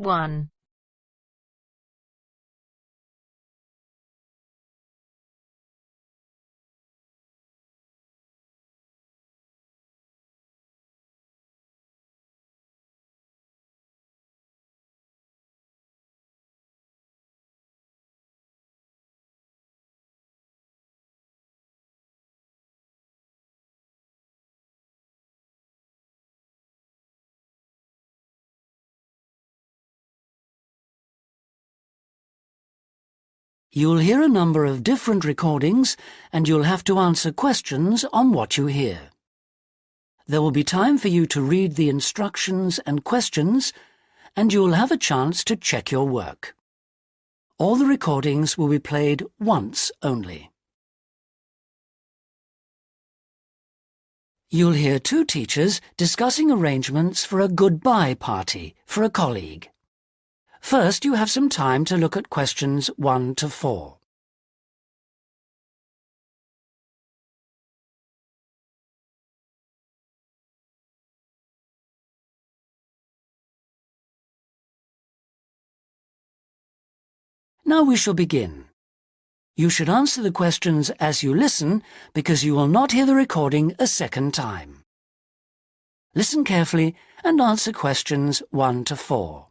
1. You'll hear a number of different recordings and you'll have to answer questions on what you hear. There will be time for you to read the instructions and questions and you'll have a chance to check your work. All the recordings will be played once only. You'll hear two teachers discussing arrangements for a goodbye party for a colleague. First, you have some time to look at questions 1 to 4. Now we shall begin. You should answer the questions as you listen because you will not hear the recording a second time. Listen carefully and answer questions 1 to 4.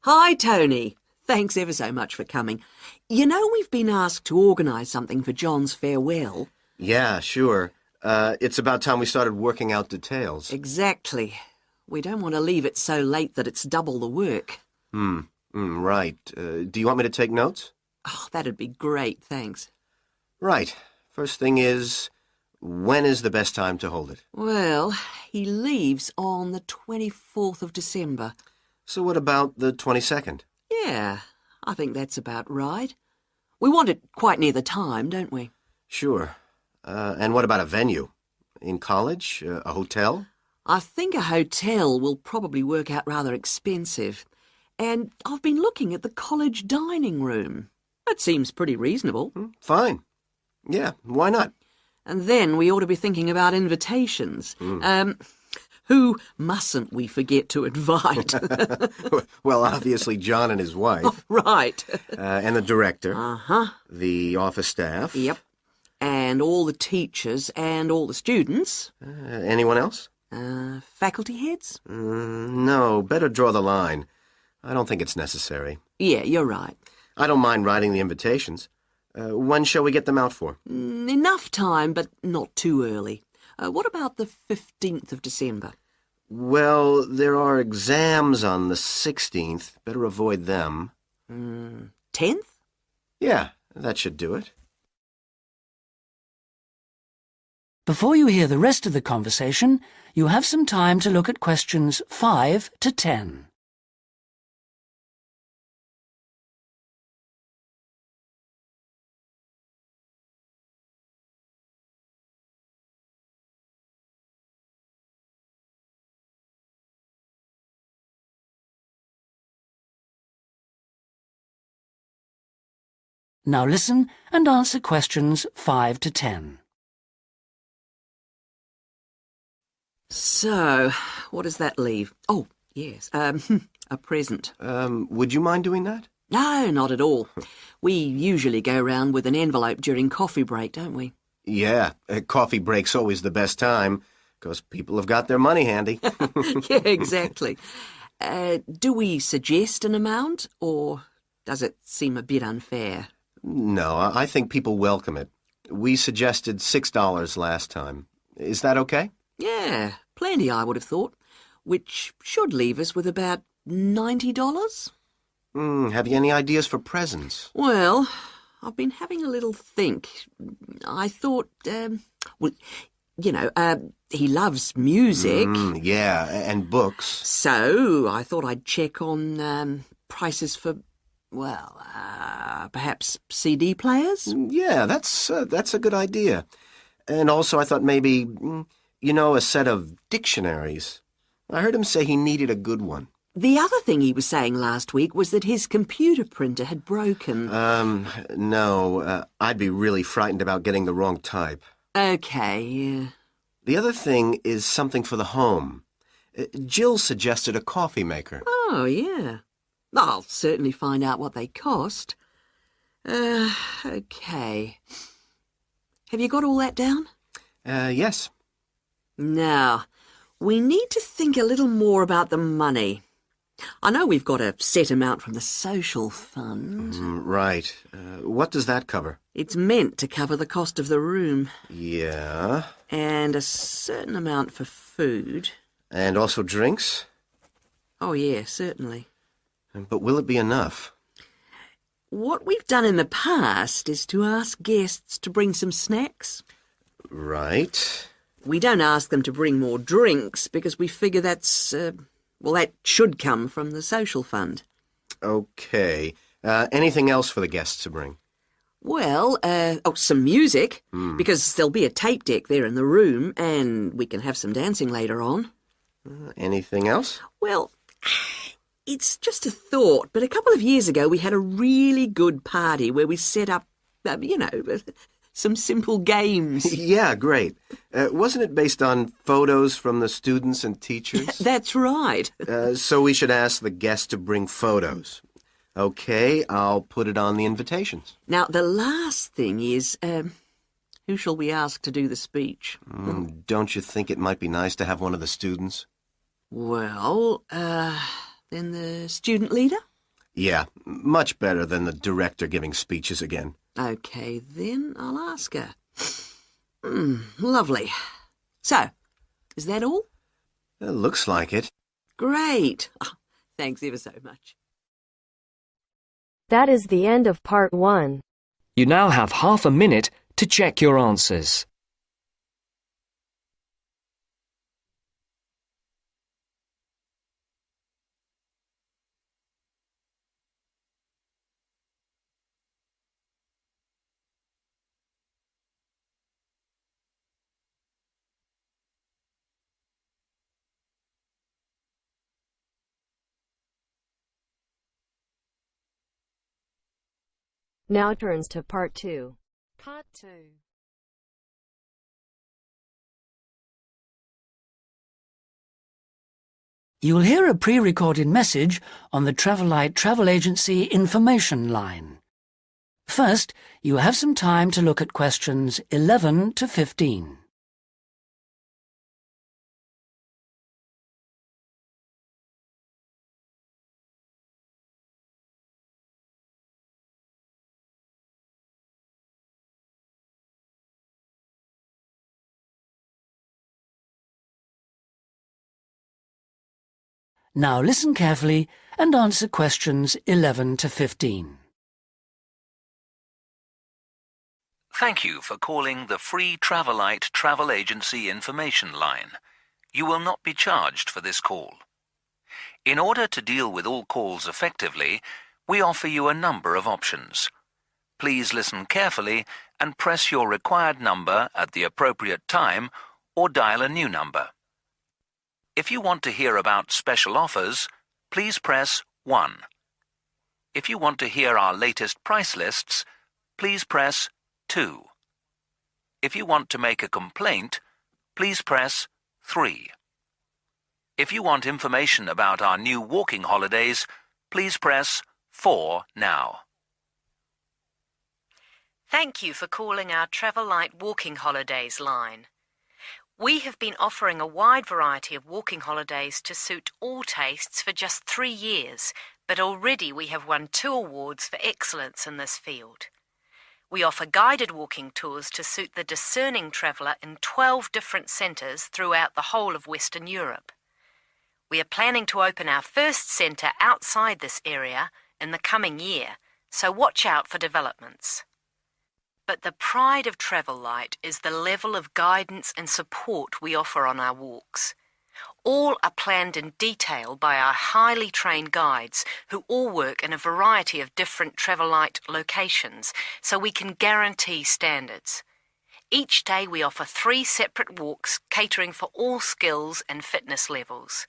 Hi, Tony. Thanks ever so much for coming. You know we've been asked to organise something for John's farewell. Yeah, sure. It's about time we started working out details. Exactly. We don't want to leave it so late that it's double the work. Right. Do you want me to take notes? Oh, that'd be great, thanks. Right. First thing is, when is the best time to hold it? Well, he leaves on the 24th of December. So what about the 22nd? Yeah, I think that's about right. We want it quite near the time, don't we? Sure. And what about a venue? In college? A hotel? I think a hotel will probably work out rather expensive. And I've been looking at the college dining room. That seems pretty reasonable. Fine. Yeah, why not? And then we ought to be thinking about invitations. Who mustn't we forget to invite? Well, obviously John and his wife. Oh, right. And the director. Uh-huh. The office staff. Yep. And all the teachers and all the students. Anyone else? Faculty heads? No, better draw the line. I don't think it's necessary. Yeah, you're right. I don't mind writing the invitations. When shall we get them out for? Enough time, but not too early. What about the 15th of December? Well, there are exams on the 16th. Better avoid them. 10th? Yeah, that should do it. Before you hear the rest of the conversation, you have some time to look at questions 5 to 10. Now listen and answer questions 5 to 10. So, what does that leave? Oh, yes, a present. Would you mind doing that? No, not at all. We usually go round with an envelope during coffee break, don't we? Yeah, coffee break's always the best time, because people have got their money handy. Yeah, exactly. Do we suggest an amount, or does it seem a bit unfair? No, I think people welcome it. We suggested $6 last time. Is that okay? Yeah, plenty, I would have thought, which should leave us with about $90. Have you any ideas for presents? Well, I've been having a little think. I thought, he loves music. Yeah, and books. So I thought I'd check on prices for, perhaps CD players? Yeah, that's a good idea. And also I thought maybe, a set of dictionaries. I heard him say he needed a good one. The other thing he was saying last week was that his computer printer had broken. No, I'd be really frightened about getting the wrong type. Okay, yeah. The other thing is something for the home. Jill suggested a coffee maker. Oh, yeah. I'll certainly find out what they cost. OK. Have you got all that down? Yes. Now, we need to think a little more about the money. I know we've got a set amount from the social fund. Right. What does that cover? It's meant to cover the cost of the room. Yeah. And a certain amount for food. And also drinks? Oh, yeah, certainly. But will it be enough? What we've done in the past is to ask guests to bring some snacks. Right. We don't ask them to bring more drinks because we figure that's, that should come from the social fund. Okay. Anything else for the guests to bring? Well, some music, because there'll be a tape deck there in the room, and we can have some dancing later on. Anything else? Well, it's just a thought, but a couple of years ago we had a really good party where we set up, some simple games. Yeah, great. Wasn't it based on photos from the students and teachers? That's right. So we should ask the guests to bring photos. Okay, I'll put it on the invitations. Now, the last thing is, who shall we ask to do the speech? Don't you think it might be nice to have one of the students? Well, then the student leader? Yeah, much better than the director giving speeches again. OK, then I'll ask her. Lovely. So, is that all? Looks like it. Great. Oh, thanks ever so much. That is the end of part 1. You now have half a minute to check your answers. Now turns to part 2. Part 2. You'll hear a pre-recorded message on the Travelite Travel Agency information line. First, you have some time to look at questions 11 to 15. Now listen carefully and answer questions 11 to 15. Thank you for calling the free Travelite Travel Agency information line. You will not be charged for this call. In order to deal with all calls effectively, we offer you a number of options. Please listen carefully and press your required number at the appropriate time or dial a new number. If you want to hear about special offers, please press 1. If you want to hear our latest price lists, please press 2. If you want to make a complaint, please press 3. If you want information about our new walking holidays, please press 4 now. Thank you for calling our Travelite Walking Holidays line. We have been offering a wide variety of walking holidays to suit all tastes for just 3 years, but already we have won 2 awards for excellence in this field. We offer guided walking tours to suit the discerning traveller in 12 different centres throughout the whole of Western Europe. We are planning to open our first centre outside this area in the coming year, so watch out for developments. But the pride of Travelite is the level of guidance and support we offer on our walks. All are planned in detail by our highly trained guides who all work in a variety of different Travelite locations, so we can guarantee standards. Each day we offer 3 separate walks catering for all skills and fitness levels.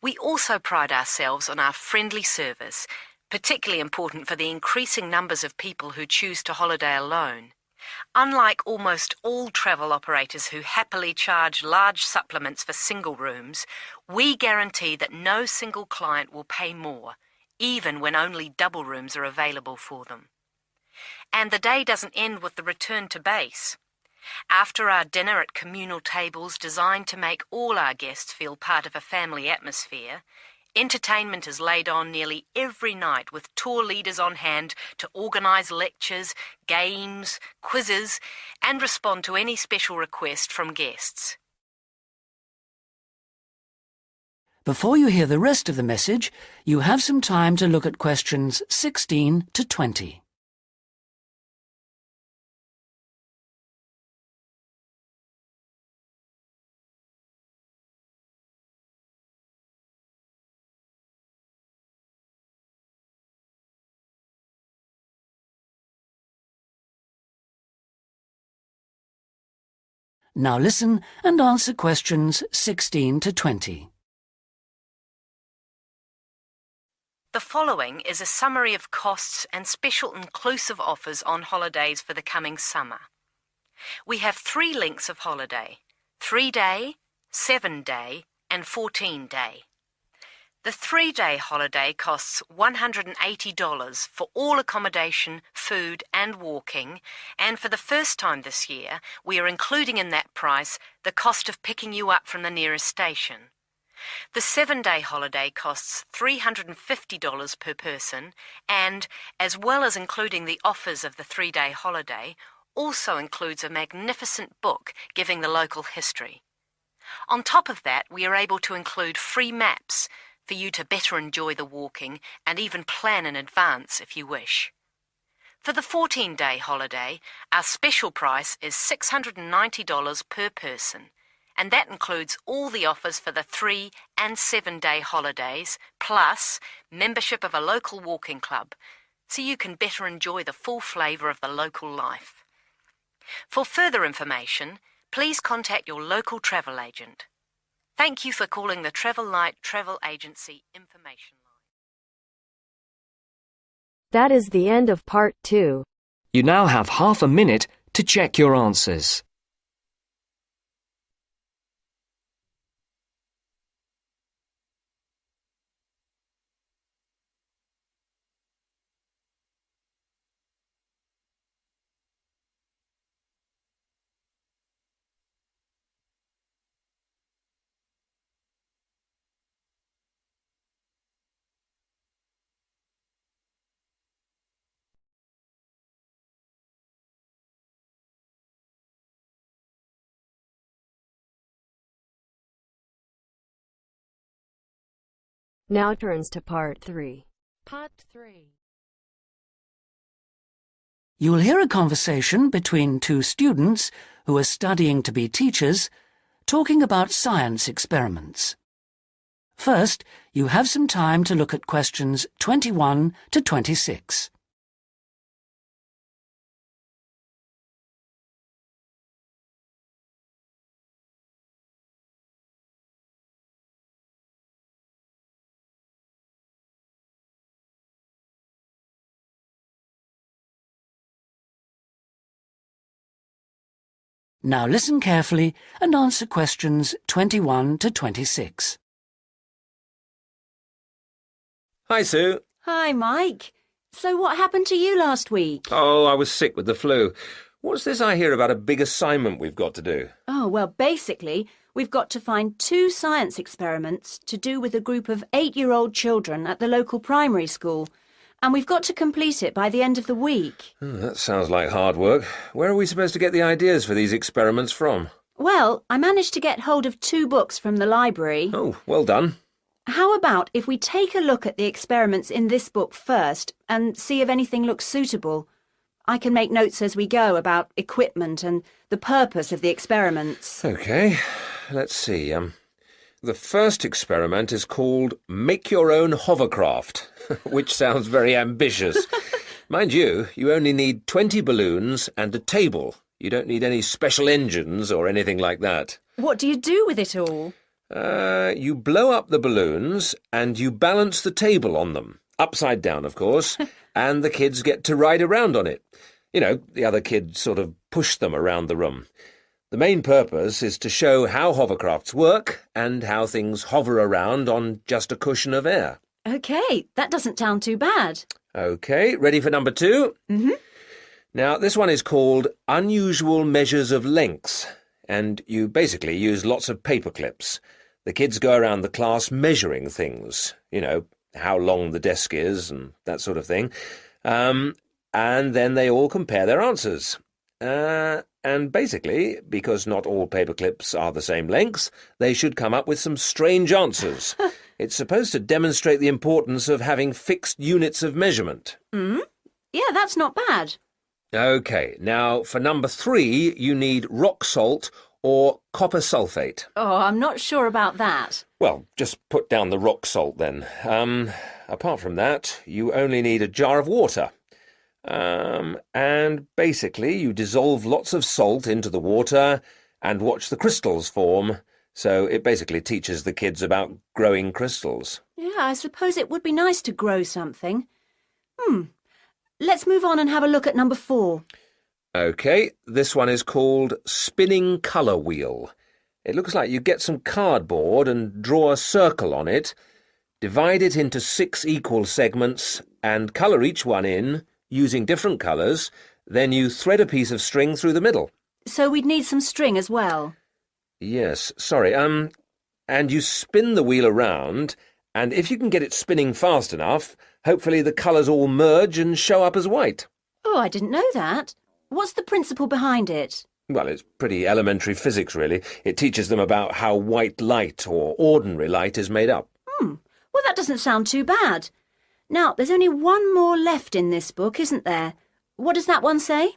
We also pride ourselves on our friendly service, particularly important for the increasing numbers of people who choose to holiday alone. Unlike almost all travel operators who happily charge large supplements for single rooms, we guarantee that no single client will pay more, even when only double rooms are available for them. And the day doesn't end with the return to base. After our dinner at communal tables designed to make all our guests feel part of a family atmosphere, entertainment is laid on nearly every night with tour leaders on hand to organise lectures, games, quizzes, and respond to any special request from guests. Before you hear the rest of the message, you have some time to look at questions 16 to 20. Now listen and answer questions 16 to 20. The following is a summary of costs and special inclusive offers on holidays for the coming summer. We have 3 lengths of holiday: 3-day, 7-day and 14-day. The 3-day holiday costs $180 for all accommodation, food and walking, and for the first time this year, we are including in that price the cost of picking you up from the nearest station. The 7-day holiday costs $350 per person and, as well as including the offers of the 3-day holiday, also includes a magnificent book giving the local history. On top of that, we are able to include free maps for you to better enjoy the walking and even plan in advance if you wish. For the 14-day holiday, our special price is $690 per person, and that includes all the offers for the 3- and 7-day holidays, plus membership of a local walking club, so you can better enjoy the full flavour of the local life. For further information, please contact your local travel agent. Thank you for calling the Travel Light Travel Agency Information Line. That is the end of part 2. You now have half a minute to check your answers. Now turns to part 3. Part 3. You will hear a conversation between 2 students who are studying to be teachers, talking about science experiments. First, you have some time to look at questions 21 to 26. Now listen carefully and answer questions 21 to 26. Hi, Sue. Hi, Mike. So what happened to you last week? Oh, I was sick with the flu. What's this I hear about a big assignment we've got to do? Oh, well, basically, we've got to find 2 science experiments to do with a group of 8-year-old children at the local primary school, and we've got to complete it by the end of the week. That sounds like hard work. Where are we supposed to get the ideas for these experiments from? Well, I managed to get hold of 2 books from the library. Oh, well done. How about if we take a look at the experiments in this book first and see if anything looks suitable? I can make notes as we go about equipment and the purpose of the experiments. OK, let's see. The first experiment is called Make Your Own Hovercraft, which sounds very ambitious. Mind you, you only need 20 balloons and a table. You don't need any special engines or anything like that. What do you do with it all? You blow up the balloons and you balance the table on them, upside down, of course, and the kids get to ride around on it. You know, the other kids sort of push them around the room. The main purpose is to show how hovercrafts work and how things hover around on just a cushion of air. OK, that doesn't sound too bad. OK, ready for number 2? Mm-hmm. Now, this one is called Unusual Measures of Lengths, and you basically use lots of paper clips. The kids go around the class measuring things, you know, how long the desk is and that sort of thing, and then they all compare their answers. And basically, because not all paper clips are the same length, they should come up with some strange answers. It's supposed to demonstrate the importance of having fixed units of measurement. Yeah, that's not bad. OK, now for number 3, you need rock salt or copper sulfate. Oh, I'm not sure about that. Well, just put down the rock salt then. Apart from that, you only need a jar of water. And basically you dissolve lots of salt into the water and watch the crystals form. So it basically teaches the kids about growing crystals. Yeah, I suppose it would be nice to grow something. Let's move on and have a look at number 4. OK, this one is called Spinning Colour Wheel. It looks like you get some cardboard and draw a circle on it, divide it into 6 equal segments and colour each one in using different colours, then you thread a piece of string through the middle. So we'd need some string as well. Yes, sorry, and you spin the wheel around, and if you can get it spinning fast enough, hopefully the colours all merge and show up as white. Oh, I didn't know that. What's the principle behind it? Well, it's pretty elementary physics, really. It teaches them about how white light, or ordinary light, is made up. Well, that doesn't sound too bad. Now, there's only one more left in this book, isn't there? What does that one say?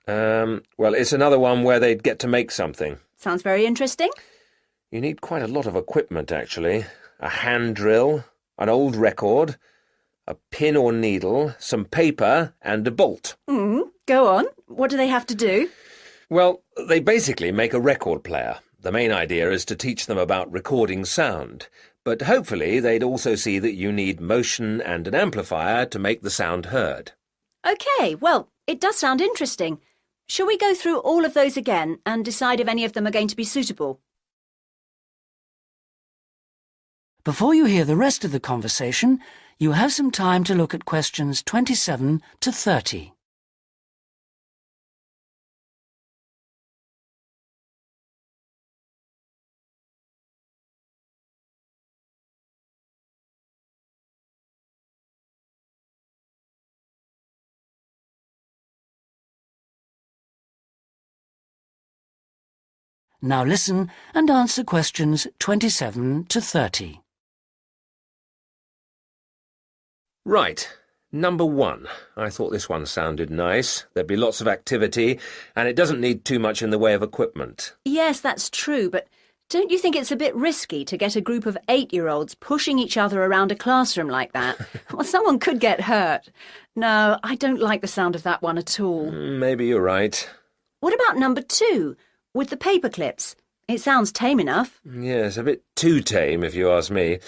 Well, it's another one where they'd get to make something. Sounds very interesting. You need quite a lot of equipment, actually. A hand drill, an old record, a pin or needle, some paper, and a bolt. Go on. What do they have to do? Well, they basically make a record player. The main idea is to teach them about recording sound, but hopefully they'd also see that you need motion and an amplifier to make the sound heard. OK, well, it does sound interesting. Shall we go through all of those again and decide if any of them are going to be suitable? Before you hear the rest of the conversation, you have some time to look at questions 27 to 30. Now listen and answer questions 27 to 30. Right, number 1. I thought this one sounded nice. There'd be lots of activity, and it doesn't need too much in the way of equipment. Yes, that's true, but don't you think it's a bit risky to get a group of 8-year-olds pushing each other around a classroom like that? Well, someone could get hurt. No, I don't like the sound of that one at all. Maybe you're right. What about number 2, with the paper clips? It sounds tame enough. Yes, a bit too tame, if you ask me.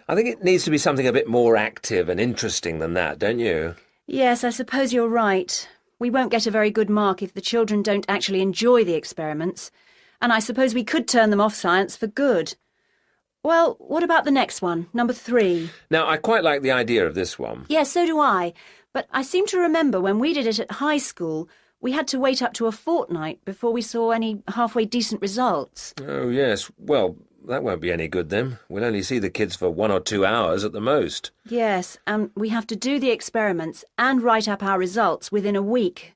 I think it needs to be something a bit more active and interesting than that, don't you? Yes, I suppose you're right. We won't get a very good mark if the children don't actually enjoy the experiments. And I suppose we could turn them off science for good. Well, what about the next one, number 3? Now, I quite like the idea of this one. Yes, so do I. But I seem to remember when we did it at high school, we had to wait up to a fortnight before we saw any halfway decent results. Oh, yes. Well, that won't be any good then. We'll only see the kids for 1 or 2 hours at the most. Yes, and we have to do the experiments and write up our results within a week.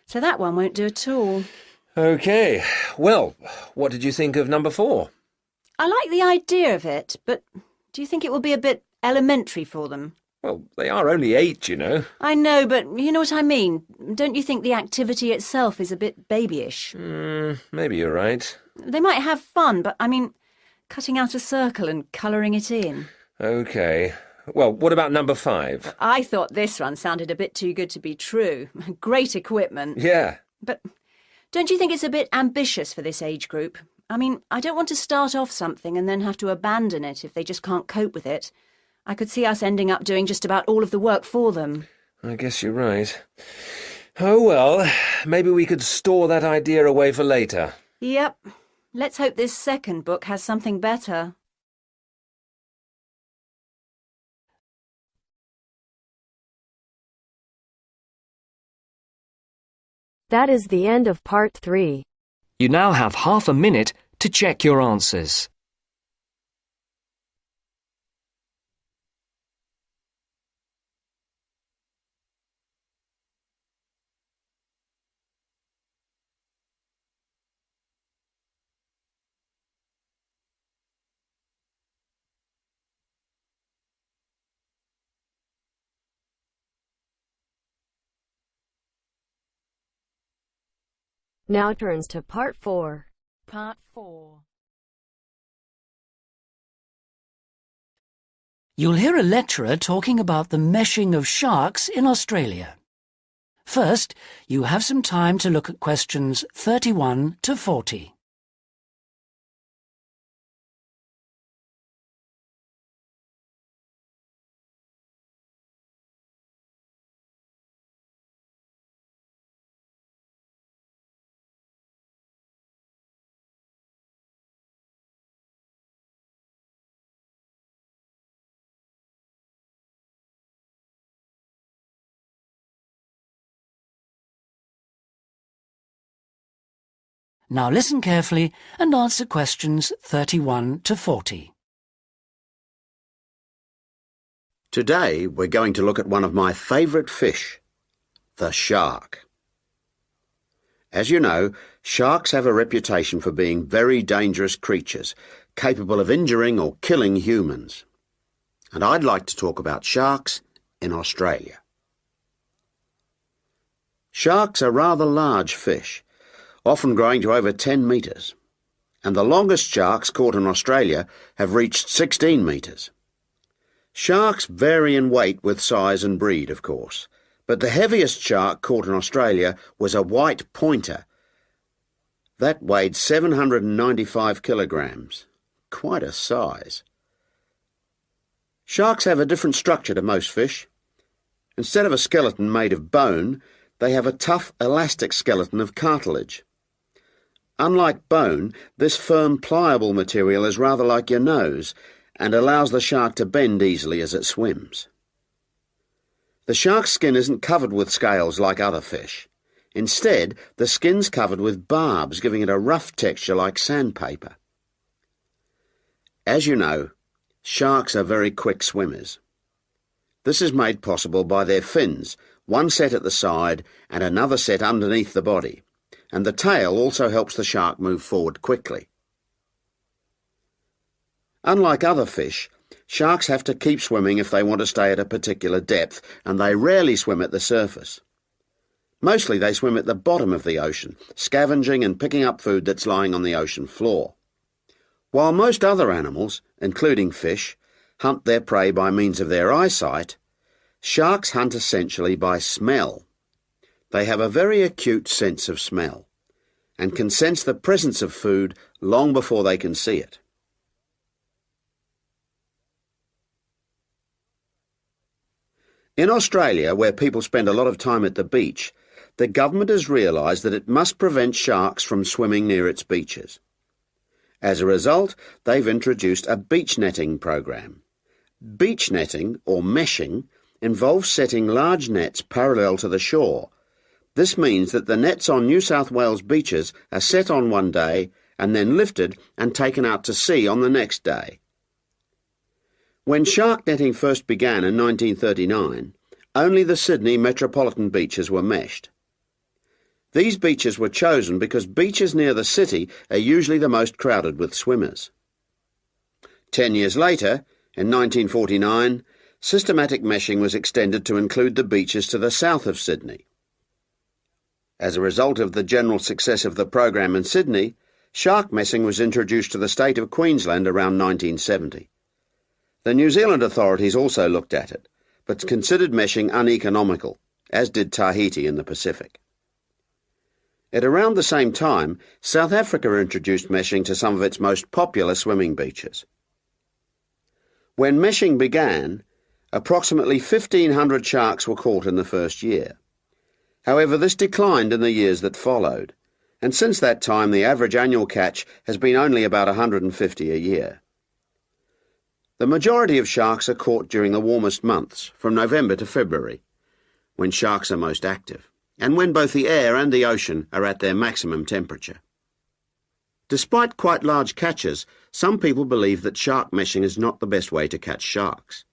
So that one won't do at all. OK. Well, what did you think of number 4? I like the idea of it, but do you think it will be a bit elementary for them? Well, they are only 8, you know. I know, but you know what I mean. Don't you think the activity itself is a bit babyish? Maybe you're right. They might have fun, but I mean, cutting out a circle and colouring it in. OK. Well, what about number 5? I thought this one sounded a bit too good to be true. Great equipment. Yeah. But don't you think it's a bit ambitious for this age group? I mean, I don't want to start off something and then have to abandon it if they just can't cope with it. I could see us ending up doing just about all of the work for them. I guess you're right. Oh well, maybe we could store that idea away for later. Yep. Let's hope this second book has something better. That is the end of part 3. You now have half a minute to check your answers. Now turns to part 4. Part 4. You'll hear a lecturer talking about the meshing of sharks in Australia. First, you have some time to look at questions 31 to 40. Now listen carefully and answer questions 31 to 40. Today we're going to look at one of my favourite fish, the shark. As you know, sharks have a reputation for being very dangerous creatures, capable of injuring or killing humans. And I'd like to talk about sharks in Australia. Sharks are rather large fish, often growing to over 10 metres, and the longest sharks caught in Australia have reached 16 metres. Sharks vary in weight with size and breed, of course, but the heaviest shark caught in Australia was a white pointer. That weighed 795 kilograms. Quite a size. Sharks have a different structure to most fish. Instead of a skeleton made of bone, they have a tough, elastic skeleton of cartilage. Unlike bone, this firm, pliable material is rather like your nose and allows the shark to bend easily as it swims. The shark's skin isn't covered with scales like other fish. Instead, the skin's covered with barbs, giving it a rough texture like sandpaper. As you know, sharks are very quick swimmers. This is made possible by their fins, one set at the side and another set underneath the body, and the tail also helps the shark move forward quickly. Unlike other fish, sharks have to keep swimming if they want to stay at a particular depth, and they rarely swim at the surface. Mostly they swim at the bottom of the ocean, scavenging and picking up food that's lying on the ocean floor. While most other animals, including fish, hunt their prey by means of their eyesight, sharks hunt essentially by smell. They have a very acute sense of smell and can sense the presence of food long before they can see it. In Australia, where people spend a lot of time at the beach, the government has realised that it must prevent sharks from swimming near its beaches. As a result, they've introduced a beach netting program. Beach netting, or meshing, involves setting large nets parallel to the shore. This means that the nets on New South Wales beaches are set on one day and then lifted and taken out to sea on the next day. When shark netting first began in 1939, only the Sydney metropolitan beaches were meshed. These beaches were chosen because beaches near the city are usually the most crowded with swimmers. 10 years later, in 1949, systematic meshing was extended to include the beaches to the south of Sydney. As a result of the general success of the program in Sydney, shark meshing was introduced to the state of Queensland around 1970. The New Zealand authorities also looked at it, but considered meshing uneconomical, as did Tahiti in the Pacific. At around the same time, South Africa introduced meshing to some of its most popular swimming beaches. When meshing began, approximately 1,500 sharks were caught in the first year. However, this declined in the years that followed, and since that time the average annual catch has been only about 150 a year. The majority of sharks are caught during the warmest months, from November to February, when sharks are most active, and when both the air and the ocean are at their maximum temperature. Despite quite large catches, some people believe that shark meshing is not the best way to catch sharks.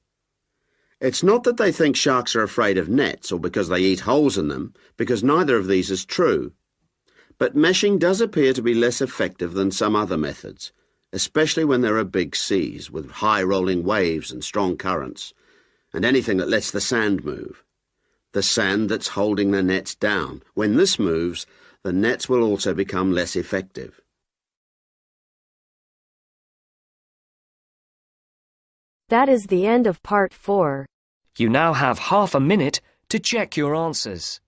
It's not that they think sharks are afraid of nets or because they eat holes in them, because neither of these is true. But meshing does appear to be less effective than some other methods, especially when there are big seas with high rolling waves and strong currents, and anything that lets the sand move. The sand that's holding the nets down. When this moves, the nets will also become less effective. That is the end of part 4. You now have half a minute to check your answers.